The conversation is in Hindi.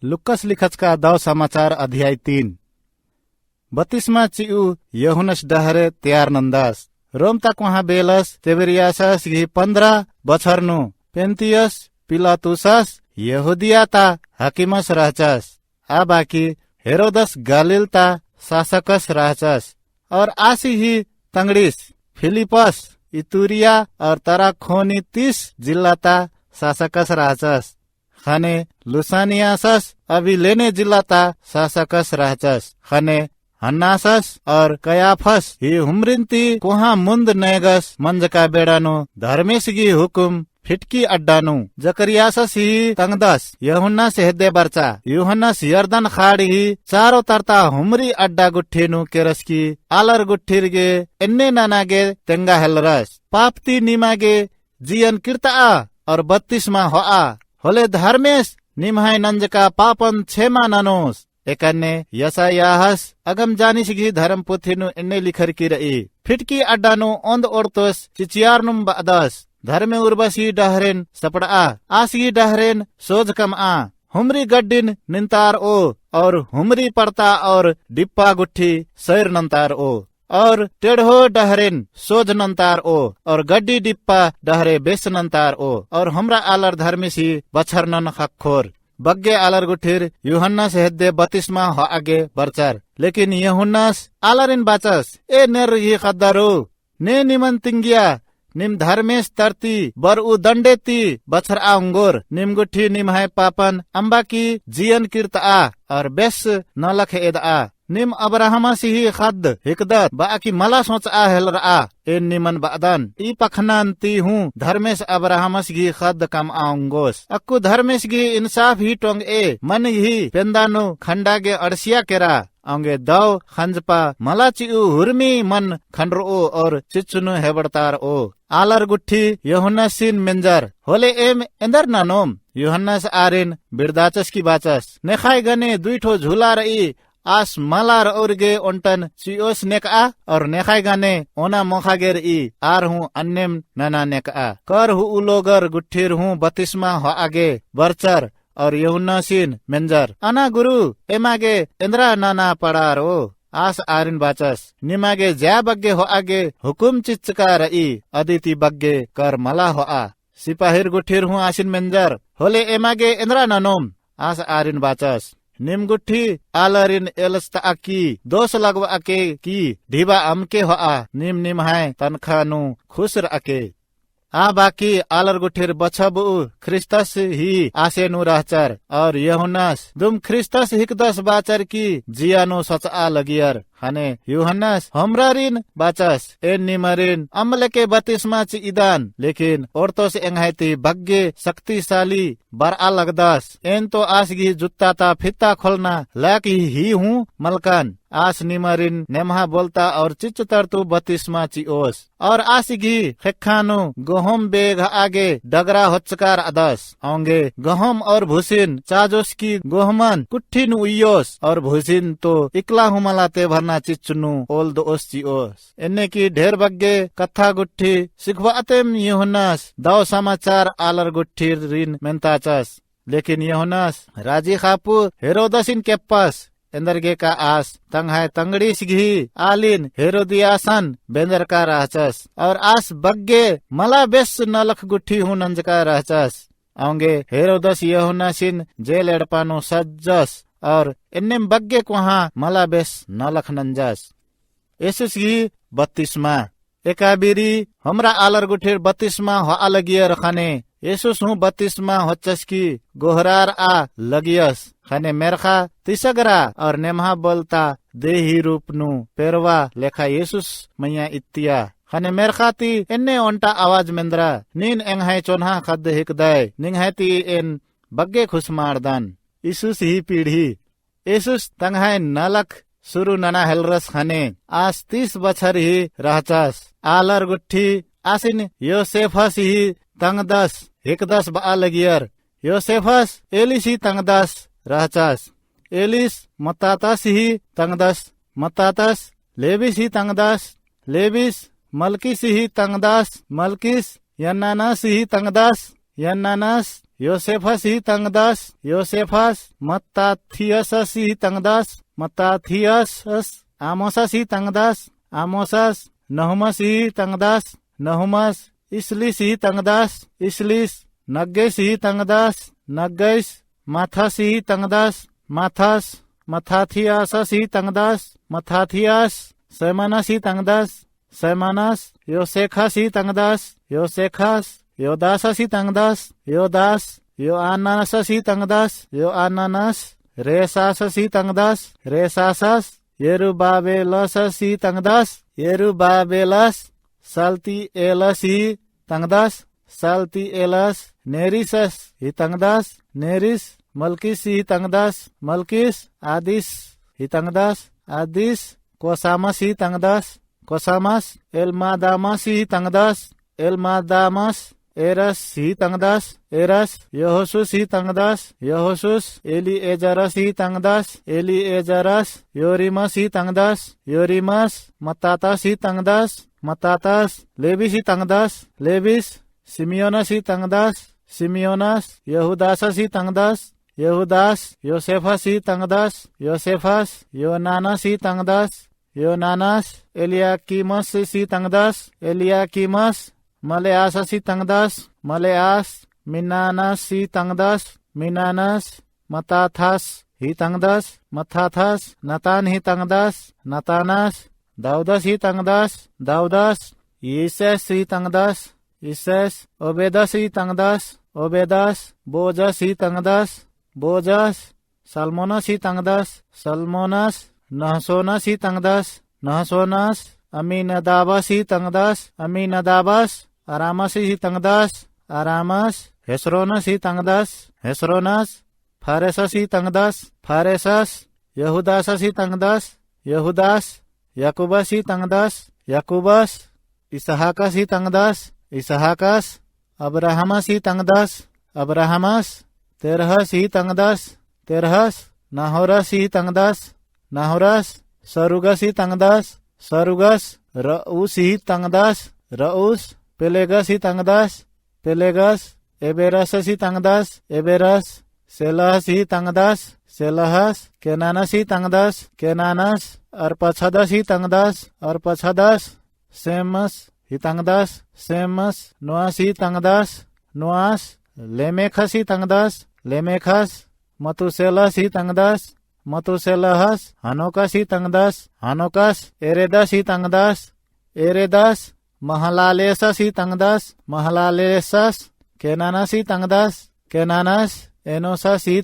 लुक्कस लिखच का दाव समाचार अध्याय 3। बत्तीसमा चिउ यहुनस डहरे तयार नन्दास रोम तक वहाँ बेलस तेबेरियासस घी 15 बछरनु पेन्तियस पिलातुसस यहुदिया ता हकिमस रहचस आ बाकी हेरोदस गालिल ता शासकस रहचस और आसी ही तंगड़िस फिलिपस इतुरिया और तराखोनी 30 जिल्ला ता शासकस रहचस खने लुसानियासस अभिलेने जिल्ला ता शासकस रहचस खने हन्नासस और कयाफस ही हुम्रिन्ती कोहा मुंद नेगस मंजका बेडानु धर्मेशगी हुकुम फिटकी अड्डानु जकरियासस ही तंगदस यूहन्नास हेदे बर्चा यूहन्नास यर्दन खाड़ी ही चारो तरता हुमरी अड्डा गुट्ठीनु केरसकी आलर गुट्ठीरगे एन्ने नानागे तेंगा हेलरस पापती निमागे जियन कीर्ता और 32 होआ होले धर्मेश निमहाय नंजका पापन छेमा ननोस एकन्ने यसायाहस अगम जानिसगी धर्म पुथिनु एन्ने लिखर की रई फिटकी अड्डानु ओंद ओर्तोस चिचियारनुम बादस धर्मे उर्वशी डहरेन सपड़ा आसगी डहरेन सोजकम आ हुमरी गड्डिन निंतार ओ और हुमरी पड़ता और डिप्पा गुट्ठी सैर नंतार ओ और टेढ़ो डहरेन सोज नंतार ओ और गड्डी डिप्पा डहरे बेस नंतार ओ और हमरा आलर धर्मेसी बछरनन खखोर बग्गे आलर गुठिर यूहन्नास हेद्दे 32 हो आगे बरचार लेकिन यूहन्नास आलरिन बाचस ए नेर ही खद्दारो ने निमन तिंगिया निम धर्मेश तरती बर उ दंडेती बछर आंगोर निम गुठी निम है पापन अंबा की जियन कीर्त आ और बेस नलख एद आ निम अब्राहमा सिही खद हिकदत बाकी मला सोच आ हेल आ ए निमन बादन ई पखनान ती हूँ धर्मेश अब्राहमस गी खद कम आऊंगोस अक्कु धर्मेश गी इंसाफ ही टोंग ए मन ही पेंदानु खंडागे अड़सिया केरा आंगे दाव खंजपा मला चिउ हुरमी मन खंडरो और चिचुनु हेबड़तार ओ आलर गुट्ठी यूहन्नासिन मेंजर होले एम एंदर नानोम यूहन्नास आरिन बिरदाचस की बाचस नेखाय गने दुईठो झूला रई आस मलार औरगे ओंटन चिओस नेका और नेखाय गाने ओना मोखागेर ई आर हूँ अन्नेम नना नेका कर हूँ उलोगर गुट्ठीर हूँ 32 हो आगे बरचर और यूहन्नासिन मेंजर अना गुरु एमागे इंद्रा नाना पड़ारो आस आरिन बाचस निमागे ज्या बग्गे हो आगे हुकुम चिचका रई अदिति बग्गे कर मला हो आ सिपाहिर गुट्ठीर हूँ आसिन मेंजर होले एमागे इंद्रा ननोम आस आरिन बाचस निम गुट्ठी आलरिन एलस्ता आकी दोष लगवा आके की ढीबा अमके हो आ निम निम है तनखानु खुसर आके आ बाकी आलर गुठिर बछबु ख्रिस्तस ही आसे नु रहचर और यूहन्नास दुम ख्रिस्तस हिकदस बाचर की जियानो सचा लगियर हने यूहन्नास हमरारिन बाचस एन निमरिन अमलके 32 ची इदान लेकिन औरतों से एंगहाइती बग्गे शक्तिशाली बरआ लगदास एन तो आसगी जुत्ता ता फित्ता खोलना लाक ही हूँ मलकान आस निमरिन नेमहा बोलता और चिच्चतर तू 32 ची ओस और आसगी खेखानु गहोम बेग आगे डगरा होचकार अदस आंगे गहोम और भूसिन चाजोस की गोहमन कुट्ठिन उयोस और भूसिन तो इकला हुमलाते भरना चिच्चुनु ओल दो ओस ची ओस इन्ने की ढेर बग्गे कथा गुट्ठी सिखवातेम यूहन्नास दाव समाचार आलर गुट्ठी रिन मेंताचस लेकिन यूहन्नास राजी खापू हेरोदसिन के पास इंदरगे का आस तंग है तंगड़ी सिघी आलिन हेरोदियासन बेंदर का रहचस और आस बग्गे मला बेस नलख गुट्ठी हूँ नंज का रहचस आंगे हेरोदस यूहन्नासिन जेल एडपानो सज्जस और इन्ने बग्गे कोहा मला बेस नलख नंजस यसुस की 32 एकाबिरी हमरा आलर गुठिर 32 हो अलगियर खाने यसुस हूँ 32 होचस की गोहरार आ लगियस खाने मेरखा तिसगरा और नेमहा बोलता देही रूपनु पेरवा लेखा येसुस मैया इत्तिया खाने मेरखाती एन्ने ओंटा आवाज मेंद्रा नीन एंगहाय चोन्हा खद हिकदाय निंगहाती एन बग्गे खुशमारदान यसुस ही पीढ़ी येसुस तंगहाय नलख सुरु नना हेलरस खाने आज 30 बछर ही रहचस आलर गुट्ठी आसिन योसेफस ही तंगदस हिकदस बा लगियर योसेफस एलिस ही तंगदस रहचस एलिस मत्तातस ही तंगदस मत्तातस लेविस ही तंगदस लेविस मलकिस ही तंगदस मलकिस यन्नानस ही तंगदस यन्नानस योसेफस ही तंगदस, योसेफस मत्ताथियस ही तंगदस, मत्ताथियस आमोसस ही तंगदस, आमोसस नहुमस ही तंगदस, नहुमस इसलिस ही तंगदस, इसलिस नग्गेस ही तंगदस, नग्गेस माथस ही तंगदस, माथस मथाथियासस ही तंगदस, मथाथियास सैमनस ही तंगदस, सैमनस योसेखस ही तंगदस, योसेखस योदासस ही तंगदस, योदास योआनानसस ही तंगदस, योआनानस रेसासस ही तंगदस, रेसासस यरुबाबेलसस ही तंगदस, यरुबाबेलस सल्तिएलस ही तंगदस, सल्तिएलस नेरिसस ही तंगदस, नेरिस मल्किस ही तंगदस, मल्किस आदिस ही तंगदस, आदिस कोसामस ही तंगदस, कोसामस एलमादामस ही तंगदस, एलमादामस एरस ही तंगदस, एरस यहोसुस ही तंगदस, यहोसुस एलिएजरस ही तंगदस, एलिएजरस योरिमस ही तंगदस, योरिमस मत्तातस ही तंगदस, मत्तातस लेविस ही तंगदस, लेविस सिमियोनस ही तंगदस, सिमियोनस यहूदासस ही तंगदस, यहूदास योसेफस ही तंगदस, योसेफस योनानस ही तंगदस, योनानस एलियाकीमस ही तंगदस, एलियाकीमस मलेआसस ही तंगदस, मलेआस मिनानस ही तंगदस, मिनानस मताथस ही तंगदस, मथाथस नतान ही तंगदस, नतानस दाऊदस ही तंगदस, दाऊदस यीशस ही तंगदस, यीशस ओबेदस ही तंगदस, ओबेदस बोजस ही तंगदस, बोजस सल्मोनस ही तंगदस, सल्मोनस नहसोनस ही तंगदस, नहसोनस अमीनदाबस ही तंगदस, अमीनदाबस अरामस ही तंगदस, अरामस हेस्रोनस ही तंगदस, हेस्रोनस फारेसस ही तंगदस, फारेसस यहूदासस ही तंगदस, यहूदास याकूबस ही तंगदस, याकूबस इसहाकस ही तंगदस, इसहाकस अब्राहमस ही तंगदस, अब्राहमस तेरहस ही तंगदस, तेरहस नाहोरस ही तंगदस, नाहोरस सरुगस ही तंगदस, सरुगस रऊस ही तंगदस, रऊस पेलेगस ही तंगदस, पेलेगस एबेरस ही तंगदस, एबेरस सेलहस ही तंगदस, सेलहस केनानस ही तंगदस, केनानस अर्पछदस ही तंगदस, अर्पछदस सेमस ही तंगदस, सेमस नोआस ही तंगदस, नोआस लेमेखस ही तंगदस, लेमेखस मतुसेलस ही तंगदस, मतुसेलहस हनोकस ही तंगदस, हनोकस एरेदस ही तंगदस, एरेदस महलालेसस ही तंगदस, महलालेसस केनानस ही तंगदस, केनानस एनोसस ही